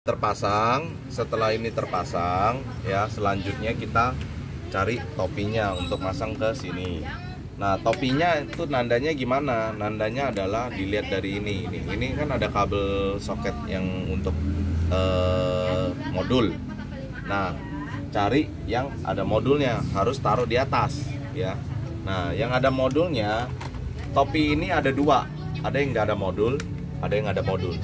Terpasang. Setelah ini terpasang ya, selanjutnya kita cari topinya untuk masang ke sini. Nah, topinya itu nandanya gimana? Nandanya adalah dilihat dari ini. Ini kan ada kabel soket yang untuk modul. Nah, cari yang ada modulnya, harus taruh di atas ya. Nah, yang ada modulnya, topi ini ada dua, ada yang nggak ada modul, ada yang ada modul.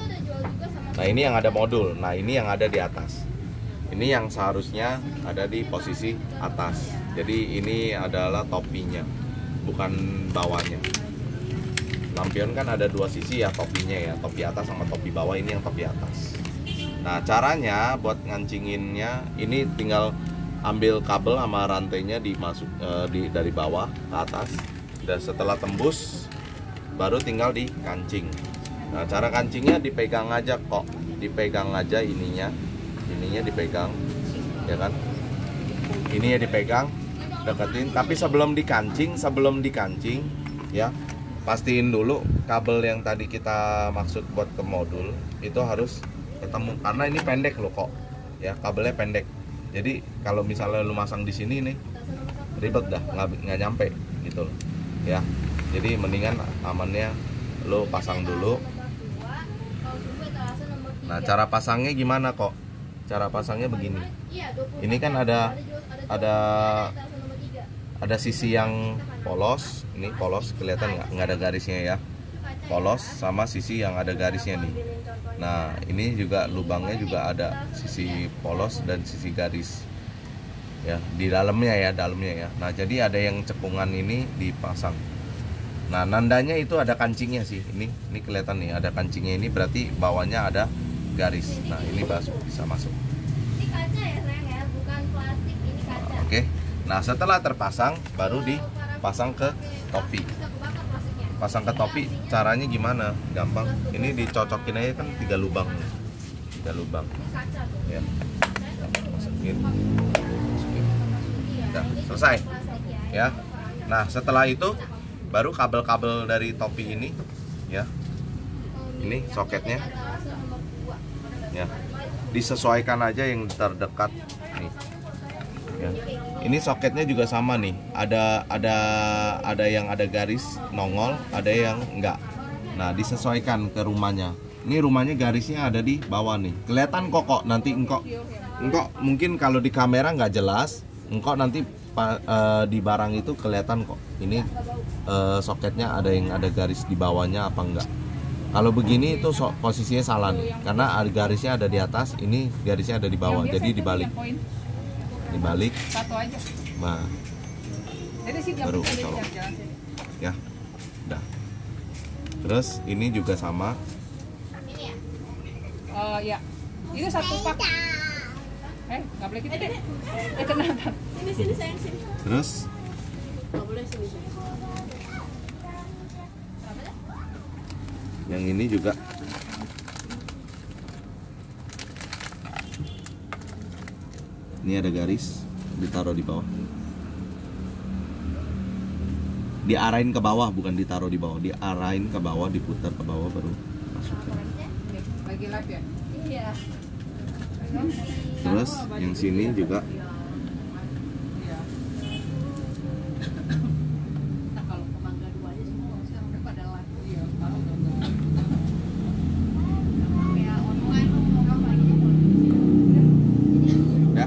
Nah, ini yang ada modul. Nah, ini yang ada di atas. Ini yang seharusnya ada di posisi atas. Jadi ini adalah topinya, bukan bawahnya. Lampion kan ada dua sisi ya topinya ya, topi atas sama topi bawah. Ini yang topi atas. Nah, caranya buat ngancinginnya, ini tinggal ambil kabel sama rantainya dari bawah ke atas. Dan setelah tembus, baru tinggal dikancing. Nah, cara kancingnya dipegang aja kok, dipegang aja ininya dipegang, ya kan? Ini ya dipegang, deketin. Tapi sebelum dikancing, ya pastiin dulu kabel yang tadi kita maksud buat ke modul itu harus ketemu, karena ini pendek loh kok, ya kabelnya pendek. Jadi kalau misalnya lu masang di sini nih, ribet dah, nggak nyampe gitu loh, ya. Jadi mendingan amannya lo pasang dulu. Nah, cara pasangnya gimana kok? Cara pasangnya begini. Ini kan ada sisi yang polos. Ini polos, kelihatan nggak ada garisnya ya. Polos sama sisi yang ada garisnya nih. Nah, ini juga lubangnya juga ada sisi polos dan sisi garis. Ya, di dalamnya ya. Nah, jadi ada yang cekungan ini dipasang. Nah, nandanya itu ada kancingnya sih. Ini kelihatan nih, ada kancingnya, ini berarti bawahnya ada garis. Nah, ini bisa masuk. Ini kaca ya sayang ya, bukan plastik, ini kaca. Oke. Nah, setelah terpasang baru dipasang ke topi. Pasang ke topi caranya gimana? Gampang. Ini dicocokin aja kan 3 lubang. 3 lubang. Ya. Masukin. Udah, selesai. Ya. Nah, setelah itu baru kabel-kabel dari topi ini ya. Ini soketnya. Ya, disesuaikan aja yang terdekat nih. Ya. Ini soketnya juga sama nih. Ada yang ada garis nongol, ada yang enggak. Nah, disesuaikan ke rumahnya. Ini rumahnya garisnya ada di bawah nih. Kelihatan kok nanti engkau mungkin kalau di kamera nggak jelas, engkau nanti di barang itu kelihatan kok. Ini soketnya ada yang ada garis di bawahnya apa enggak. Kalau begini itu posisinya salah nih, karena garisnya ada di atas, ini garisnya ada di bawah, jadi dibalik. Satu aja. Nah, baru colok. Ya, udah. Terus ini juga sama. Ya. Ini satu pak. Nggak boleh gitu deh. Kenapa? Sini sayang, sini. Terus Nggak boleh sini. yang ini juga. Ini ada garis, ditaruh di bawah. Diarahin ke bawah, bukan ditaruh di bawah. Diarahin ke bawah, diputar ke bawah baru masukin. Bagi lap ya? Iya. Terus yang sini juga. Kalau pemangga duanya semua sekarang udah pada lap. Iya. Kayak online Ya.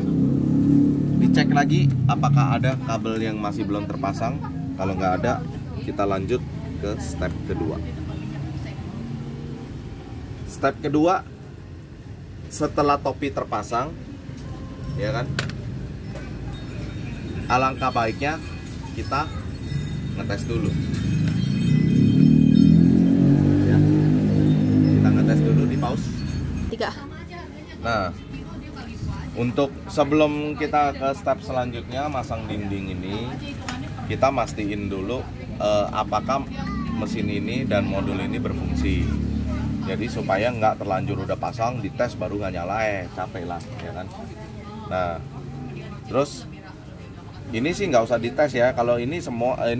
Dicek lagi apakah ada kabel yang masih belum terpasang. Kalau nggak ada, kita lanjut ke step kedua. Step kedua, setelah topi terpasang, ya kan? Alangkah baiknya kita ngetes dulu. Ya. Kita ngetes dulu, di pause. 3. Nah, untuk sebelum kita ke step selanjutnya masang dinding ini, kita mastiin dulu apakah mesin ini dan modul ini berfungsi. Jadi supaya nggak terlanjur udah pasang, dites baru nggak nyala, capek lah, ya kan. Nah, terus ini sih nggak usah dites ya. Kalau ini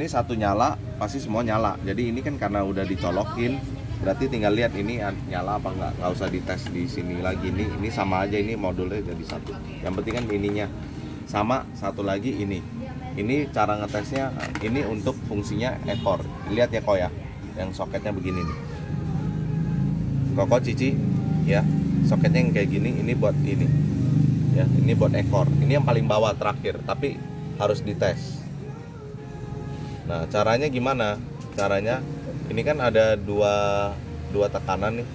satu nyala, pasti semua nyala. Jadi ini kan karena udah dicolokin, Berarti tinggal lihat ini nyala apa nggak usah dites di sini lagi. Ini sama aja, ini modulnya jadi satu. Yang penting kan ininya sama. Satu lagi ini cara ngetesnya, ini untuk fungsinya ekor. Lihat ya kok ya, yang soketnya begini nih. Koko Cici ya, soketnya yang kayak gini, ini buat ini ya, ini buat ekor. Ini yang paling bawah terakhir, tapi harus dites. Nah caranya gimana? Caranya ini kan ada dua tekanan nih.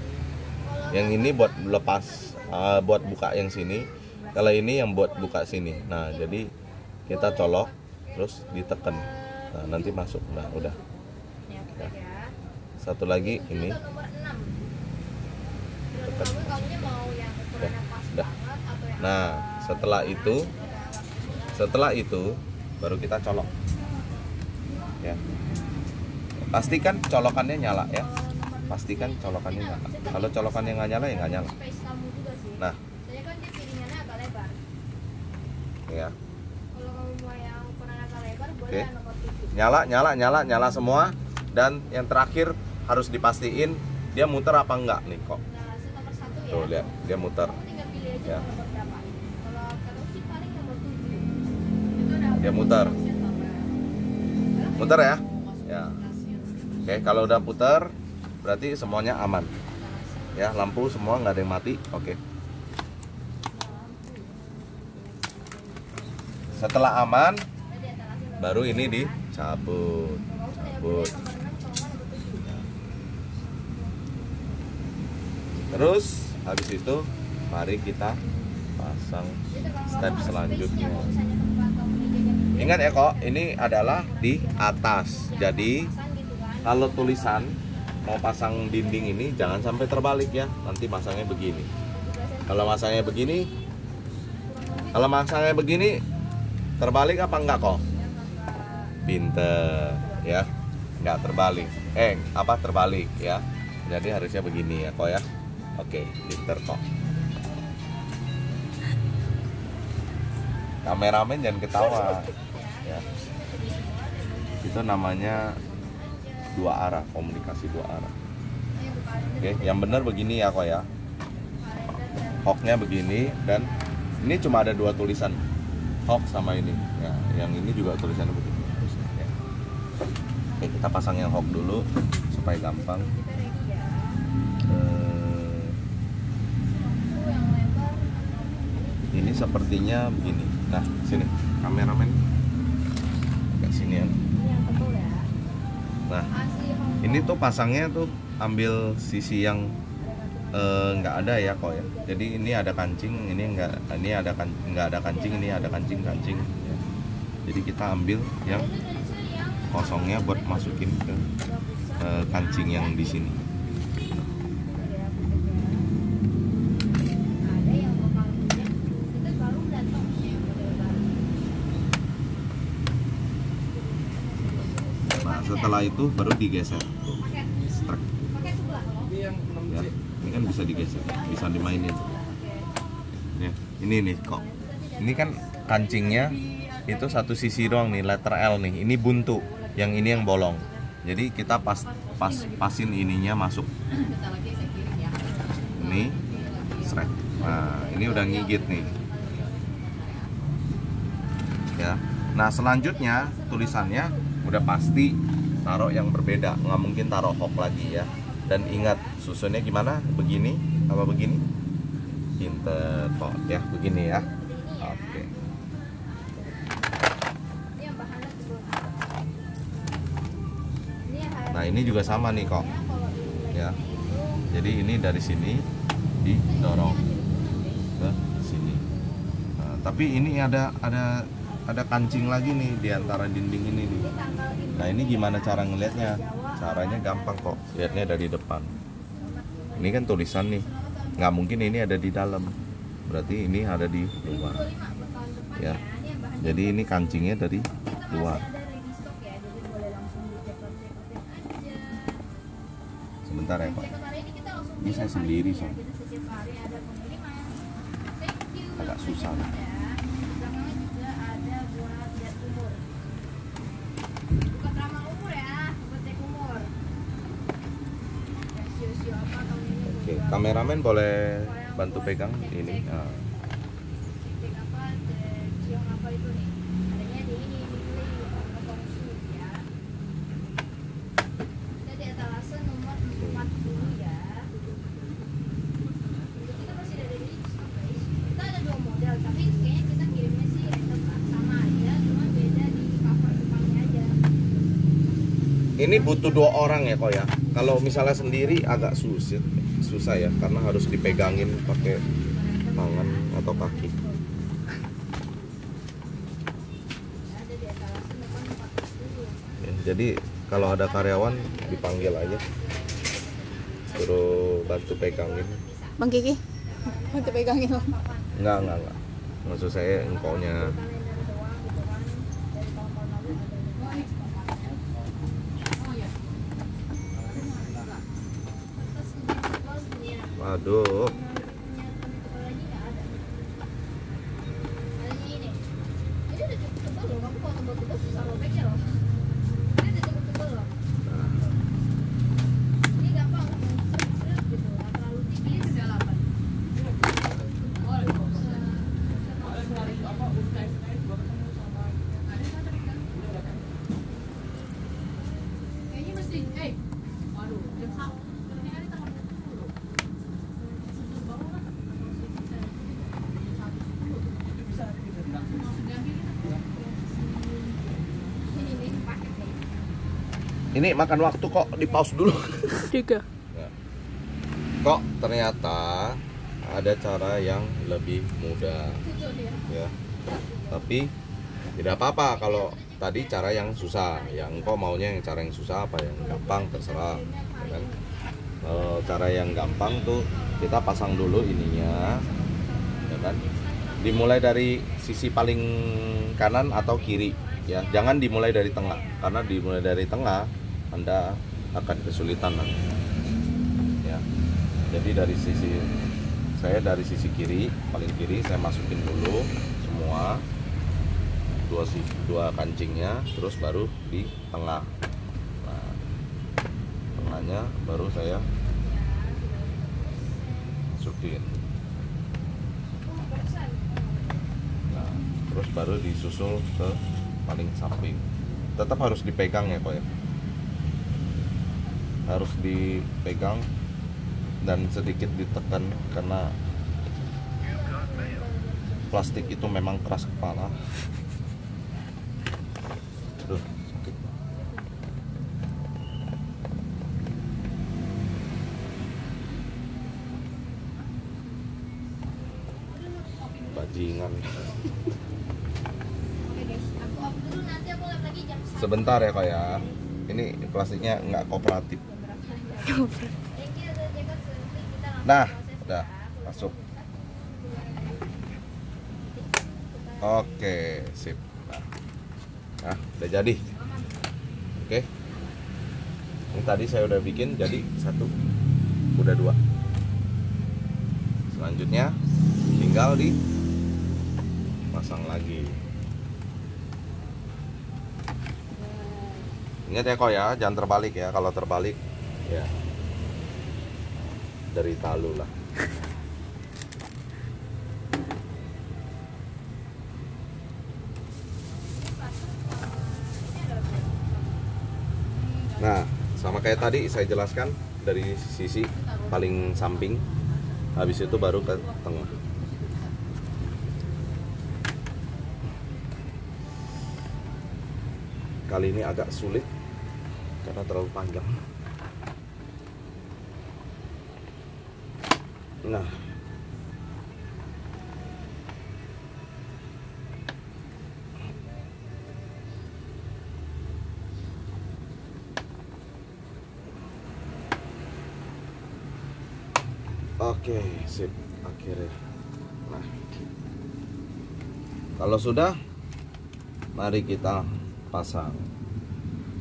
Yang ini buat lepas, buat buka yang sini. Kalau ini yang buat buka sini. Nah jadi kita colok terus ditekan. Nah nanti masuk. Nah udah. Ya. Satu lagi ini. Tekan. Ya. Udah. Nah setelah itu baru kita colok. Ya. Pastikan colokannya nyala ya. Pastikan colokannya nyala. Kalau colokannya nggak nyala ya nggak nyala. Nah, ya. Oke. Nyala semua. Dan yang terakhir harus dipastiin dia muter apa enggak nih kok. Tuh lihat, dia muter. Ya. Dia muter. Muter ya. Ya. Oke, kalau udah putar berarti semuanya aman. Ya, lampu semua nggak ada yang mati. Oke. Setelah aman, baru ini dicabut. Terus habis itu mari kita pasang step selanjutnya. Ingat ya kok, ini adalah di atas. Jadi kalau tulisan mau pasang dinding ini jangan sampai terbalik ya. Nanti masangnya begini. Kalau masangnya begini terbalik apa enggak kok? Pinter ya. Enggak terbalik. Terbalik ya. Jadi harusnya begini ya kok ya. Oke, pinter kok. Kameramen jangan ketawa ya. Itu namanya dua arah, komunikasi dua arah. Oke, yang benar begini ya kok ya. Hooknya begini, dan ini cuma ada dua tulisan, hook sama ini ya. Yang ini juga tulisannya begini ya. Oke, kita pasang yang hook dulu supaya gampang. Ini sepertinya begini. Nah, sini kameramen ke sini ya. Nah, ini tuh pasangnya tuh ambil sisi yang nggak ada ya kok ya. Jadi ini ada kancing, ini nggak ada kancing, ini ada kancing. Ya. Jadi kita ambil yang kosongnya buat masukin ke kancing yang di sini. Setelah itu baru digeser. Strek. Ya, ini kan bisa digeser, bisa dimainin. Ya, ini nih kok. Ini kan kancingnya itu satu sisi doang nih, letter L nih. Ini buntu, yang ini yang bolong. Jadi kita pasin ininya masuk. Ini strek. Nah, ini udah ngigit nih. Ya. Nah, selanjutnya tulisannya udah pasti taruh yang berbeda, nggak mungkin taruh hook lagi ya. Dan ingat susunnya gimana, begini apa begini? Pinter kok ya, begini ya. Oke. Nah ini juga sama nih kok ya. Jadi ini dari sini didorong ke sini. Nah, tapi ini ada kancing lagi nih di antara dinding ini nih. Nah ini gimana cara ngelihatnya? Caranya gampang kok, lihatnya dari depan. Ini kan tulisan nih, nggak mungkin ini ada di dalam, berarti ini ada di luar ya. Jadi ini kancingnya dari luar. Sebentar ya Pak, ini saya sendiri soalnya agak susah nih. kameramen boleh bantu pegang ini. Nah. Titik apa, ciong apa itu nih? Adanya di ini, potong suit ya. Kita di etalase nomor 40 ya. Untuk kita masih ada di guys. Kita ada 2 model, tapi kayaknya kita kirimnya sih tetap sama aja, cuma beda di cover depannya aja. Ini butuh 2 orang ya kok ya. Kalau misalnya sendiri agak susah ya, karena harus dipegangin pakai tangan atau kaki. Ada di etalase nomor 40. Ya, jadi kalau ada karyawan dipanggil aja, suruh bantu pegangin. Bang Kiki, bantu pegangin Bang. Enggak. Maksud saya engkaunya. Waduh. Ini makan waktu kok, di pause dulu. 3. Ya. Kok ternyata ada cara yang lebih mudah ya. Tapi tidak apa-apa kalau tadi cara yang susah. Yang engkau maunya yang cara yang susah apa yang gampang terserah ya kan. Kalau cara yang gampang tuh kita pasang dulu ininya ya kan. Dimulai dari sisi paling kanan atau kiri ya. Jangan dimulai dari tengah, karena dimulai dari tengah Anda akan kesulitan nanti. Ya. Jadi dari sisi kiri, paling kiri saya masukin dulu semua dua kancingnya, terus baru di tengah. Nah, tengahnya baru saya masukin. Nah, terus baru disusul ke paling samping. Tetap harus dipegang ya kok ya. Harus dipegang dan sedikit ditekan karena plastik itu memang keras kepala. Aduh, sakit. Bajingan. Sebentar ya kak ya. Ini plastiknya nggak kooperatif. Nah, udah masuk. Oke, sip. Nah, udah jadi. Oke. Ini tadi saya udah bikin jadi 1, udah 2. Selanjutnya tinggal dipasang lagi. Ingat ya kok ya, jangan terbalik ya. Kalau terbalik ya derita lu lah. Nah, sama kayak tadi saya jelaskan, dari sisi paling samping, habis itu baru ke tengah. Kali ini agak sulit karena terlalu panjang. Nah, oke, sip, akhirnya. Nah, kalau sudah, mari kita pasang.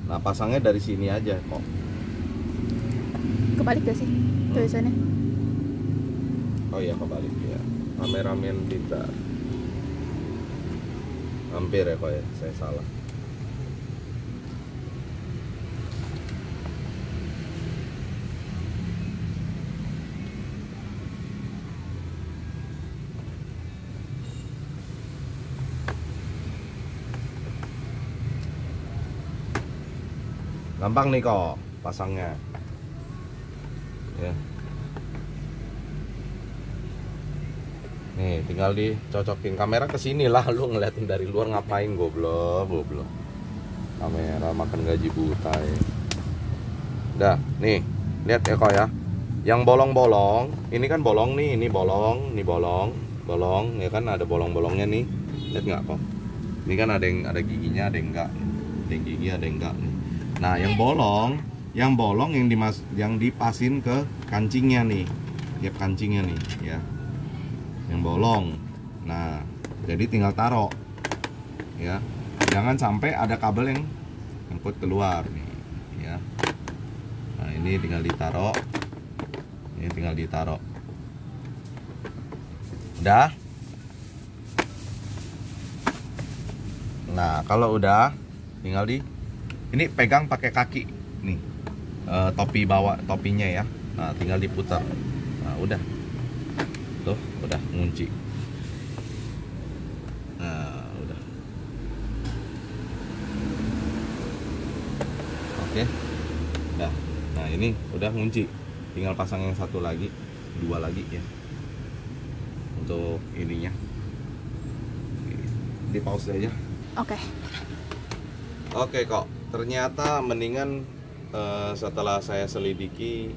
Nah, pasangnya dari sini aja kok. Kebalik gak sih tulisannya? Oh iya, kebalik ya. Kameramen pintar. Hampir ya kok ya, saya salah. Gampang nih kok pasangnya. Ya. Nih, tinggal dicocokin. Kamera ke sini lah, lu ngeliatin dari luar ngapain, goblok. Kamera makan gaji buta ya. Dah, nih. Lihat ya kok ya. Yang bolong-bolong, ini kan bolong nih, ini bolong, ya kan ada bolong-bolongnya nih. Lihat nggak kok? Ini kan ada giginya, ada yang enggak. Ada yang gigi, ada yang enggak nih. Nah, yang bolong yang dipasin ke kancingnya nih. Tiap kancingnya nih, ya. Yang bolong. Nah, jadi tinggal taruh. Ya. Jangan sampai ada kabel yang nyangkut keluar nih, ya. Nah, ini tinggal ditaruh. Ini tinggal ditaruh. Udah. Nah, kalau udah tinggal ini pegang pakai kaki nih. Topi bawah, topinya ya. Nah, tinggal diputar. Nah, udah. Tuh, udah ngunci. Nah, udah. Oke. Udah. Nah, ini udah ngunci. Tinggal pasang yang satu lagi, dua lagi ya. Untuk ininya. Di pause aja. Oke. Oke kok. Ternyata mendingan setelah saya selidiki,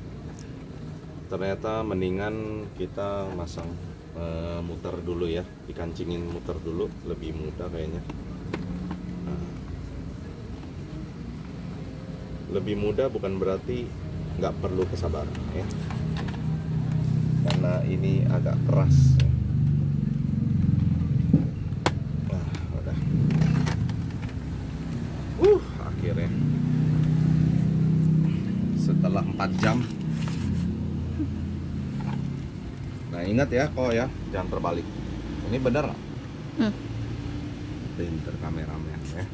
ternyata mendingan kita masang muter dulu ya, dikancingin muter dulu, lebih mudah kayaknya. Nah, lebih mudah bukan berarti nggak perlu kesabaran ya, karena ini agak keras ya. Nah, udah. Akhirnya setelah 4 jam. Nah, ingat ya kok ya, jangan terbalik. Ini bener nggak? Pinter kameramen ya.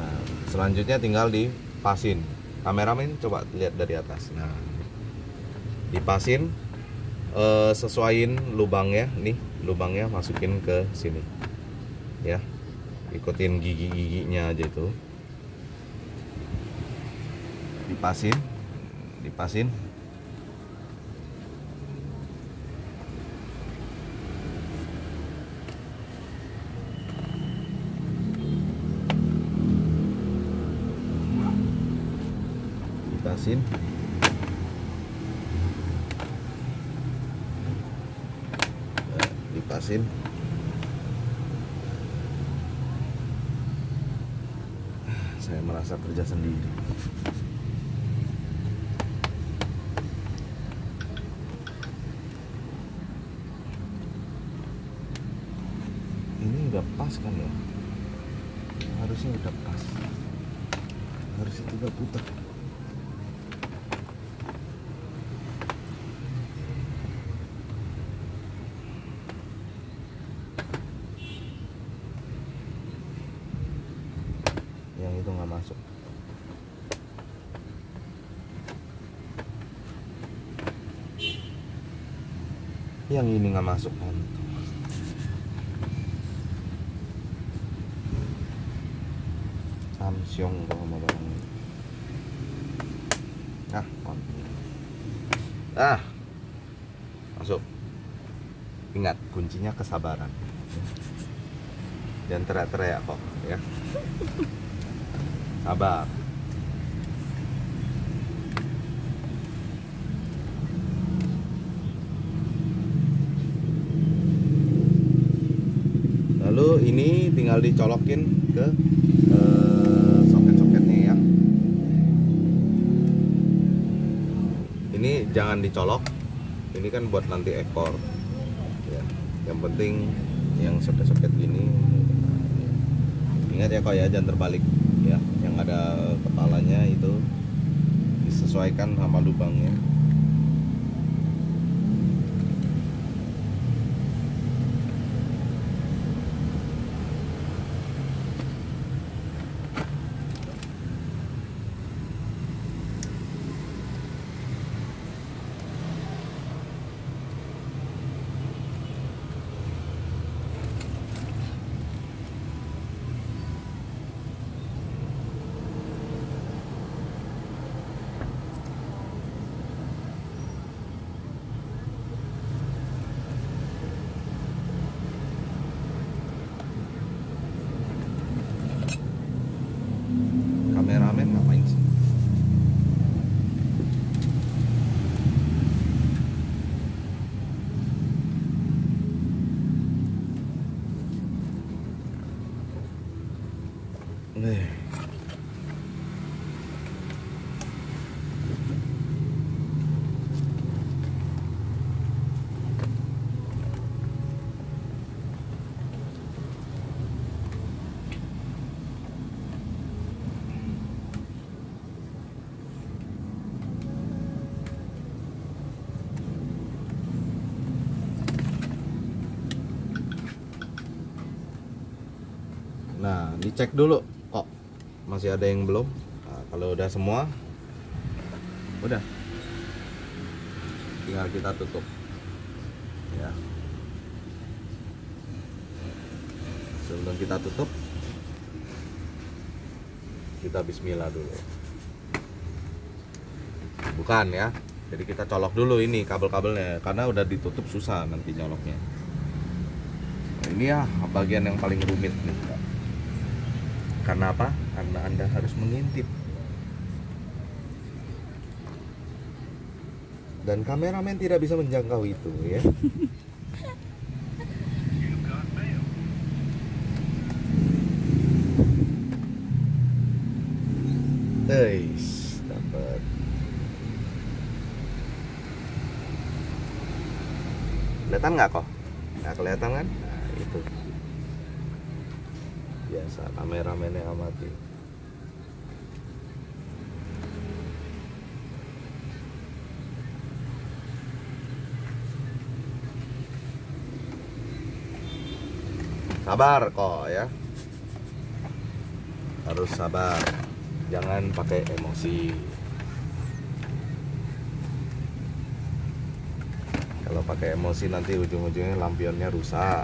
Nah, selanjutnya tinggal dipasin. Kameramen coba lihat dari atas. Nah, dipasin, sesuaiin lubangnya. Nih, lubangnya masukin ke sini. Ya, ikutin gigi-giginya aja itu. Dipasin. Dipasin. Dipasin. Saya merasa kerja sendiri. Ini udah pas kan ya? Harusnya udah pas. Harusnya tinggal putar. Yang itu nggak masuk. Yang ini nggak masuk kan? Samsung kalau mau barang ini. Masuk. Ingat, kuncinya kesabaran. Jangan teriak-teriak kok ya. Sabar. Lalu ini tinggal dicolokin ke soket-soketnya ya. Ini jangan dicolok. Ini kan buat nanti ekor. Ya. Yang penting yang soket-soket gini. Ingat ya kok ya, jangan terbalik ya. Yang ada kepalanya itu disesuaikan sama lubangnya. dicek dulu kok masih ada yang belum. Nah, kalau udah semua udah tinggal kita tutup ya. Sebelum kita tutup, kita bismillah dulu. Bukan ya, jadi kita colok dulu ini kabel-kabelnya, karena udah ditutup susah nanti nyoloknya. Nah, ini ya bagian yang paling rumit nih. Karena apa? Karena Anda harus mengintip. Dan kameramen tidak bisa menjangkau itu ya. Dapat. Kelihatan nggak kok? Nggak kelihatan kan? Nah, itu. Biasa kameramennya amati. Sabar kok ya. Harus sabar. Jangan pakai emosi. Kalau pakai emosi nanti ujung-ujungnya lampionnya rusak.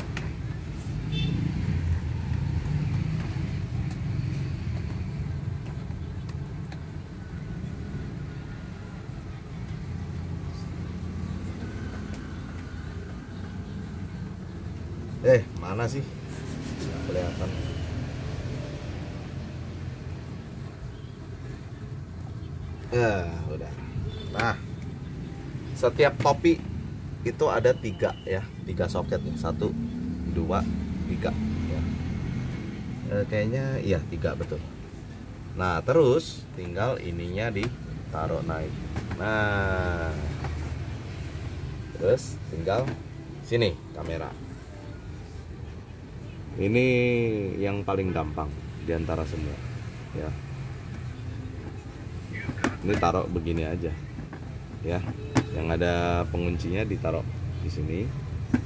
Mana sih? Nggak kelihatan. Udah. Nah, setiap topi itu ada 3 ya, 3 soket nih, 1, 2, 3 ya. Kayaknya iya 3 betul. Nah terus tinggal ininya ditaruh naik. Nah terus tinggal sini kamera. Ini yang paling gampang diantara semua ya. Ini taruh begini aja ya, yang ada penguncinya ditaruh di sini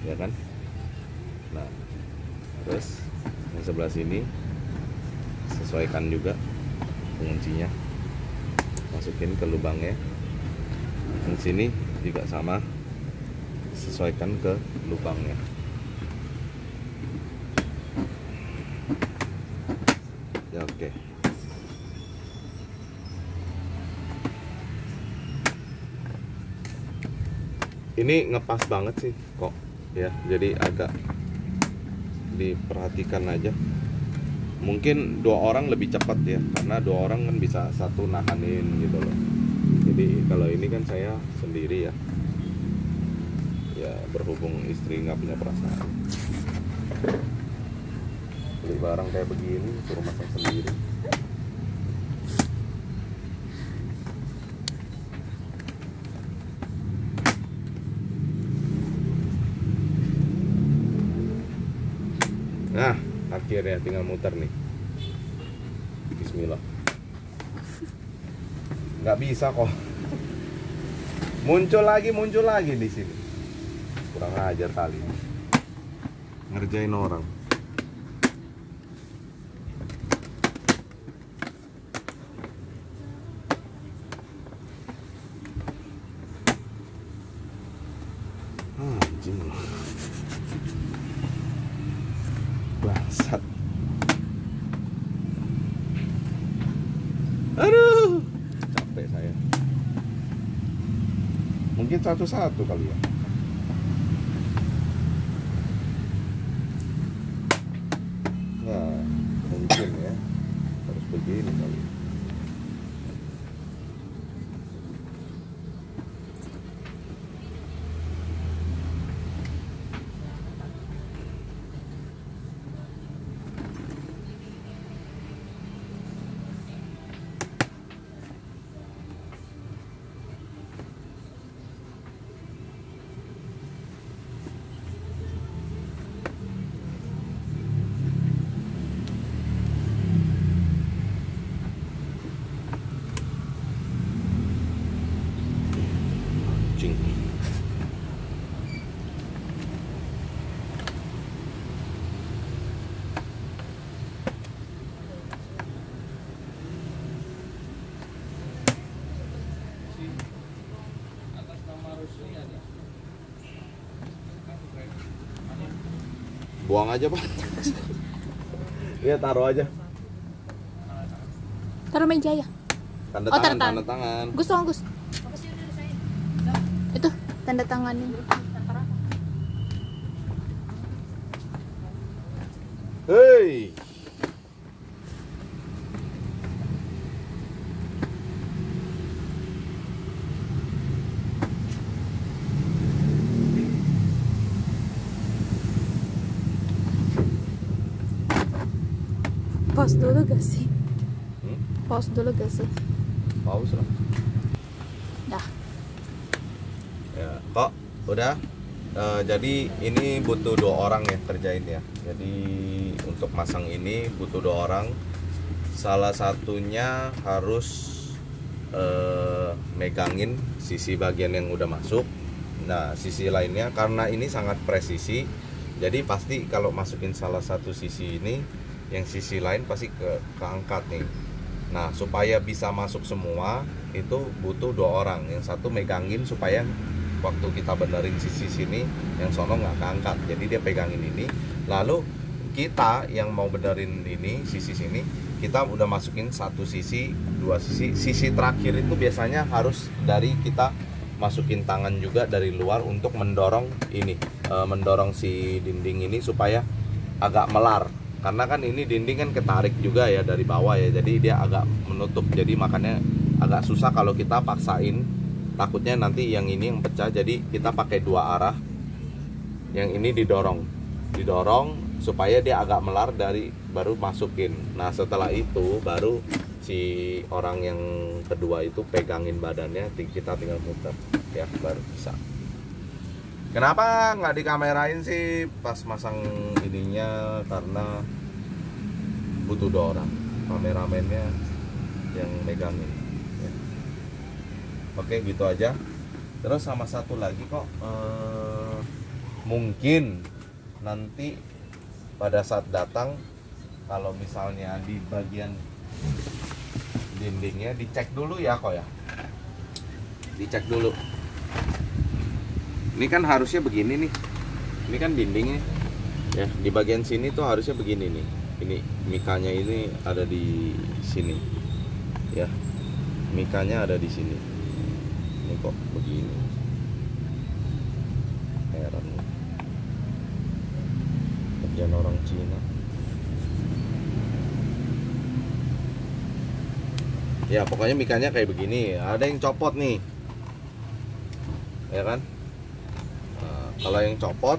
ya kan. Nah terus yang sebelah sini sesuaikan juga penguncinya, masukin ke lubangnya. Yang sini juga sama, sesuaikan ke lubangnya. Ya oke. Ini ngepas banget sih kok ya, jadi agak diperhatikan aja. Mungkin 2 orang lebih cepat ya, karena 2 orang kan bisa satu nahanin gitu loh. Jadi kalau ini kan saya sendiri ya, ya berhubung istri nggak punya perasaan, beli barang kayak begini suruh masang sendiri. Nah, akhirnya tinggal muter nih. Bismillah. Nggak bisa kok. Muncul lagi di sini. Kurang ajar kali. Ngerjain orang. Anjing. Bangsat. Aduh, capek saya. Mungkin satu-satu kali ya. Nah, mungkin ya harus begini kali. Buang aja Pak. Iya taruh aja. Taruh meja ya. Tanda Oh, tangan, tanda tanda tangan. Gus tolong Gus. Itu tanda tangannya. Hei. Pause dulu gak sih? Hmm? Pause dulu gak sih? Pause lah. Dah. Ya, kok udah. Jadi ini butuh 2 orang ya kerjain ya. Jadi untuk masang ini butuh 2 orang. Salah satunya harus megangin sisi bagian yang udah masuk. Nah, sisi lainnya karena ini sangat presisi. Jadi pasti kalau masukin salah satu sisi ini, yang sisi lain pasti keangkat nih. Nah, supaya bisa masuk semua itu butuh 2 orang. Yang satu megangin supaya waktu kita benerin sisi sini, yang sono nggak keangkat. Jadi dia pegangin ini. Lalu kita yang mau benerin ini sisi sini, kita udah masukin satu sisi, 2 sisi. Sisi terakhir itu biasanya harus dari kita masukin tangan juga dari luar untuk mendorong ini, mendorong si dinding ini supaya agak melar. Karena kan ini dinding kan ketarik juga ya dari bawah ya, jadi dia agak menutup. Jadi makanya agak susah kalau kita paksain, takutnya nanti yang ini yang pecah. Jadi kita pakai 2 arah, yang ini didorong supaya dia agak melar dari baru masukin. Nah setelah itu baru si orang yang kedua itu pegangin badannya, kita tinggal muter ya baru bisa. Kenapa nggak dikamerain sih pas masang ininya? Karena butuh 2 orang, kameramennya yang megangin ya. Oke gitu aja. Terus sama satu lagi kok, mungkin nanti pada saat datang kalau misalnya di bagian dindingnya dicek dulu ya kok ya, dicek dulu. Ini kan harusnya begini nih, ini kan dindingnya ya, di bagian sini tuh harusnya begini nih. Ini mikanya ini ada di sini ya, mikanya ada di sini. Ini kok begini, heran kerjaan orang Cina ya. Pokoknya mikanya kayak begini, ada yang copot nih ya kan. Nah, kalau yang copot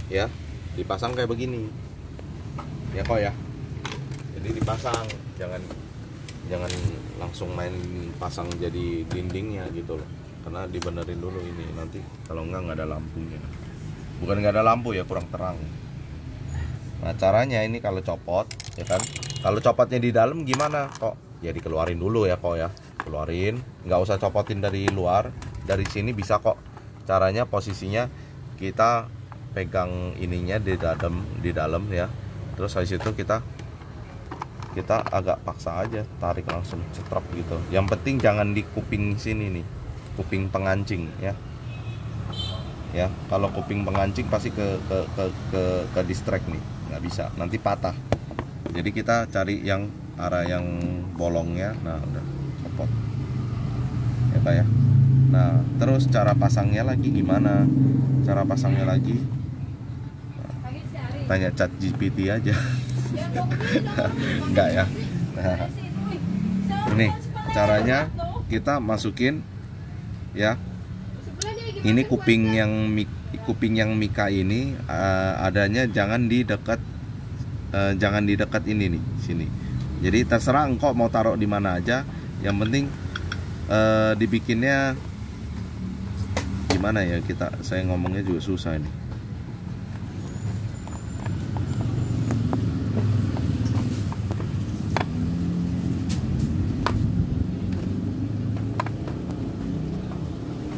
ya dipasang kayak begini ya kok ya. Jadi dipasang, jangan langsung main pasang jadi dindingnya gitu loh, karena dibenerin dulu ini. Nanti kalau nggak ada lampunya, bukan nggak ada lampu ya, kurang terang. Nah caranya ini kalau copot ya kan, kalau copotnya di dalam gimana kok ya, dikeluarin dulu ya kok ya, keluarin, nggak usah copotin dari luar. Dari sini bisa kok. Caranya posisinya kita pegang ininya di dalam ya. Terus habis itu kita agak paksa aja, tarik langsung cetrap gitu. Yang penting jangan di kuping sini nih, kuping pengancing ya. Ya, kalau kuping pengancing pasti ke distract nih, nggak bisa, nanti patah. Jadi kita cari yang arah yang bolongnya. Nah udah copot ya Pak ya. Nah terus cara pasangnya lagi gimana? Cara pasangnya lagi tanya Chat GPT aja. Enggak ya. Nah, ini caranya kita masukin ya. Ini kuping yang mika ini adanya jangan di dekat ini nih, sini. Jadi terserah engkau mau taruh di mana aja. Yang penting dibikinnya gimana ya, saya ngomongnya juga susah ini.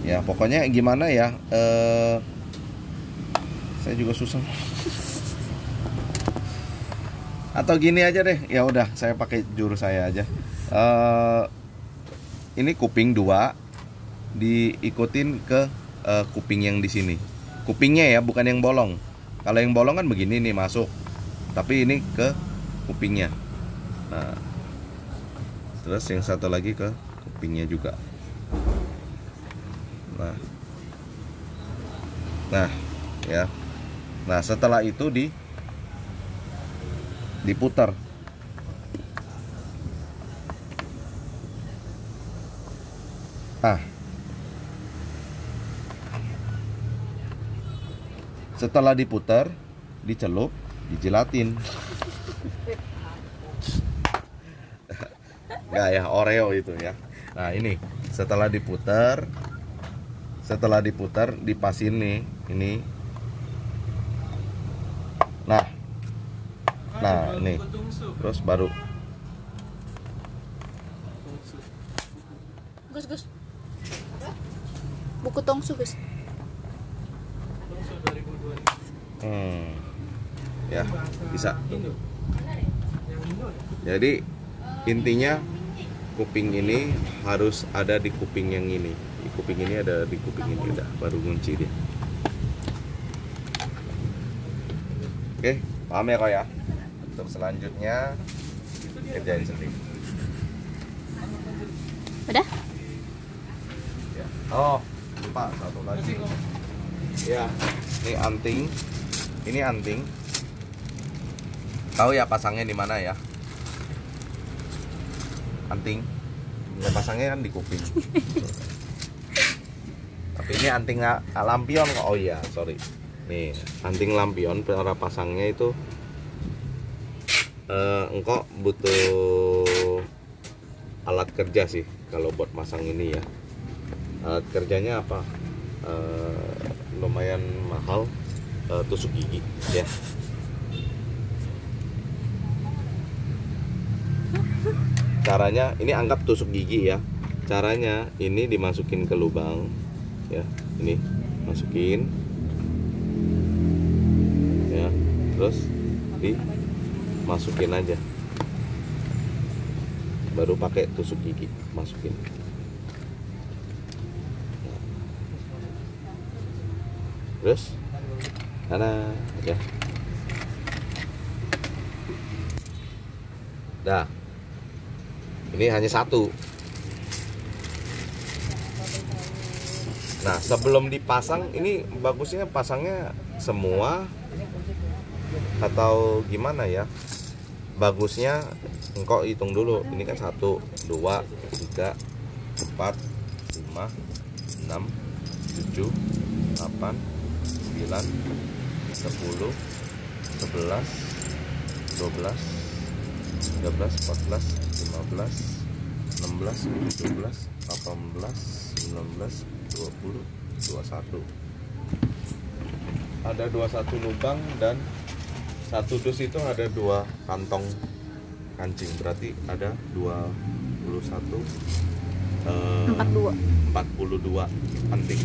Ya pokoknya gimana ya, saya juga susah. Atau gini aja deh, ya udah saya pakai jurus saya aja. Ini kuping 2 diikutin ke kuping yang di sini. Kupingnya ya, bukan yang bolong. Kalau yang bolong kan begini nih masuk, tapi ini ke kupingnya. Nah, terus yang satu lagi ke kupingnya juga. Nah, ya. Nah, setelah itu diputar. Setelah diputar, dicelup, dijilatin. Enggak ya, Oreo itu ya. Nah, ini setelah diputar dipasin nih, ini. Nah, ini. Terus baru Gus. Buku tongsu, Gus. Ya, bisa. Jadi intinya kuping ini harus ada di kuping yang ini. Di kuping ini ada di kuping ini, udah baru kunci dia. Oke, paham ya kok ya? Untuk selanjutnya kerjain sendiri. Udah? Ya. Oh, lupa satu lagi. Ya, ini anting. Ini anting. Tahu ya pasangnya di mana ya? Anting. Ya pasangnya kan di kuping. Tapi ini anting lampion kok. Oh iya, sorry. Nih, anting lampion cara pasangnya itu engkau butuh alat kerja sih kalau buat masang ini ya. Alat kerjanya apa? Lumayan mahal, tusuk gigi ya. Caranya ini anggap tusuk gigi ya. Caranya ini dimasukin ke lubang ya, ini masukin ya, terus dimasukin aja, baru pakai tusuk gigi masukin. Terus sana ya. Dah. Ini hanya satu. Nah, sebelum dipasang ini bagusnya pasangnya semua atau gimana ya? Bagusnya engkau hitung dulu. Ini kan 1, 2, 3, 4, 5, 6, 7, 8, 9, 10, 11, 12, 13, 14, 15, 16, 17, 18, 19, 20, 21. Ada 21 lubang dan satu dus itu ada 2 kantong kancing, berarti ada 21 42 anting.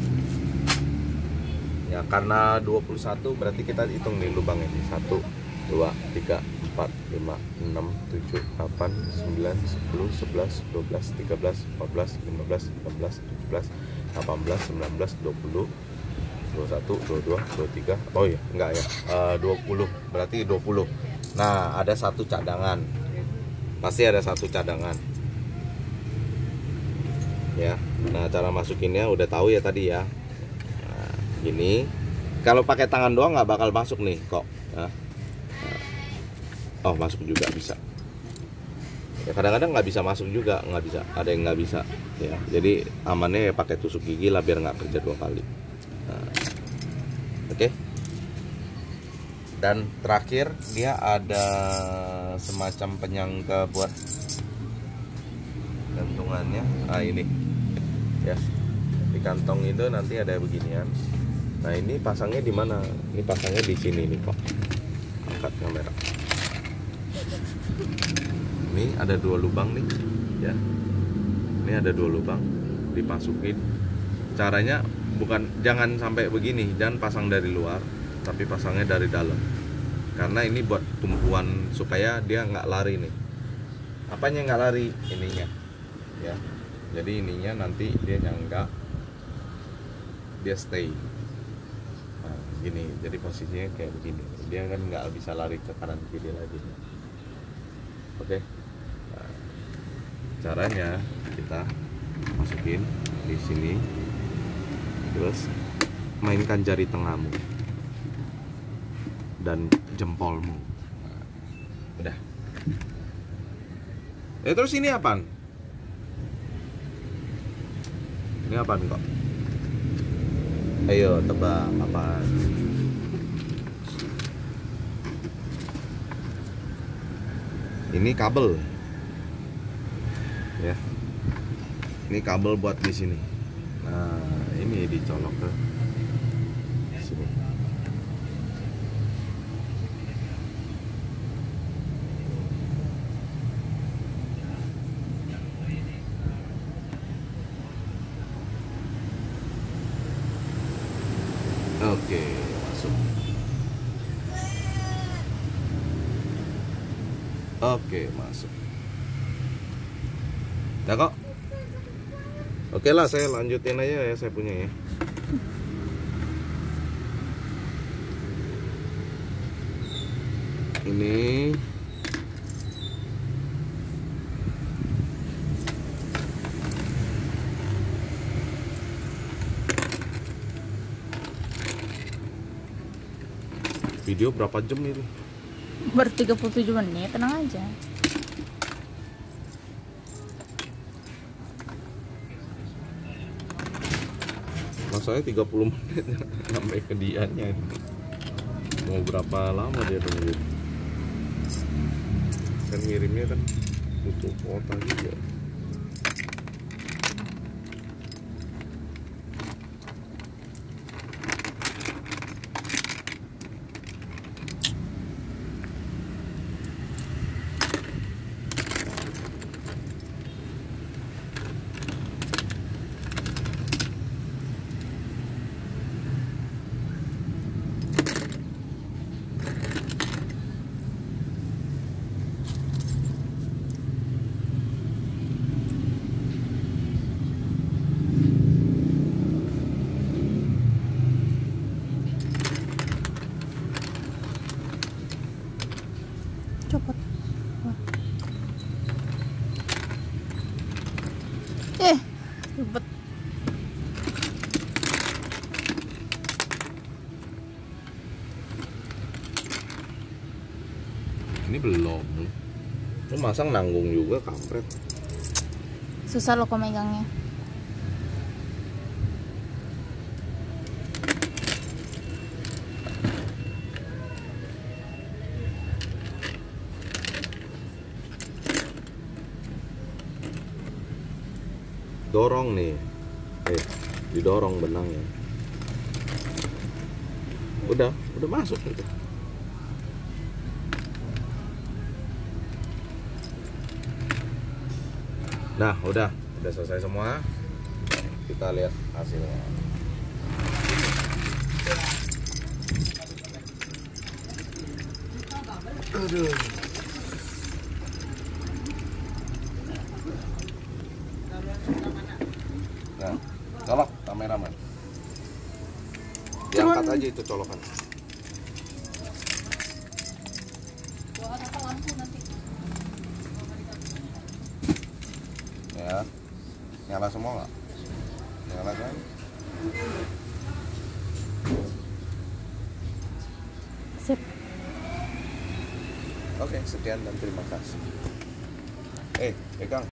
Ya, karena 21 berarti kita hitung nih lubang ini. 1 2 3 4 5 6 7 8 9 10 11 12 13 14 15 16 17 18 19 20 21 22 23. Oh iya, enggak ya. 20. Berarti 20. Nah, ada satu cadangan. Pasti ada satu cadangan. Ya. Nah, cara masukinnya udah tahu ya tadi ya. Nah, gini. Kalau pakai tangan doang nggak bakal masuk nih kok. Nah. Oh, masuk juga bisa. Ya, kadang-kadang nggak bisa masuk juga, nggak bisa. Ada yang nggak bisa. Ya, jadi amannya ya pakai tusuk gigi lah biar nggak kerja 2 kali. Nah, oke. Dan terakhir dia ada semacam penyangga buat gantungannya. Ah, ini ya, di kantong itu nanti ada beginian. Nah, ini pasangnya di mana? Ini pasangnya di sini nih kok. Angkat kamera. Ini ada 2 lubang nih ya. Ini ada 2 lubang, dimasukin. Caranya bukan, jangan sampai begini, jangan pasang dari luar, tapi pasangnya dari dalam. Karena ini buat tumpuan supaya dia nggak lari nih. Apanya nggak lari? Ininya ya. Jadi ininya nanti dia nyangga, dia stay. Nah, gini, jadi posisinya kayak begini. Dia kan nggak bisa lari ke kanan kiri lagi. Oke. Nah, caranya kita masukin di sini, terus mainkan jari tengahmu dan jempolmu. Nah, udah. Terus ini apaan? Ini apaan kok? Ayo tebak apaan? Ini kabel. Ya. Ini kabel buat di sini. Nah, ini dicolok ke sini. Oke, masuk. Oke, masuk. Udah kok. Oke lah, saya lanjutin aja ya, saya punya ya. Ini video berapa jam ini? Baru 37 menit, tenang aja. Masanya 30 menit sampai ke dianya. Mau berapa lama dia nunggu? Kan ngirimnya kan butuh kuota juga. Copot. Ribet. Ini belum. Lu masang nanggung juga, kampret. Susah loh kok megangnya. Dorong nih. Didorong benangnya. Udah masuk gitu. Nah, udah selesai semua. Kita lihat hasilnya. Aduh. Nah, colok kameraman. Diangkat aja itu colokan. Ya, nyala semua nggak? Nyala kan? Sip. Oke, sekian dan terima kasih. Kang.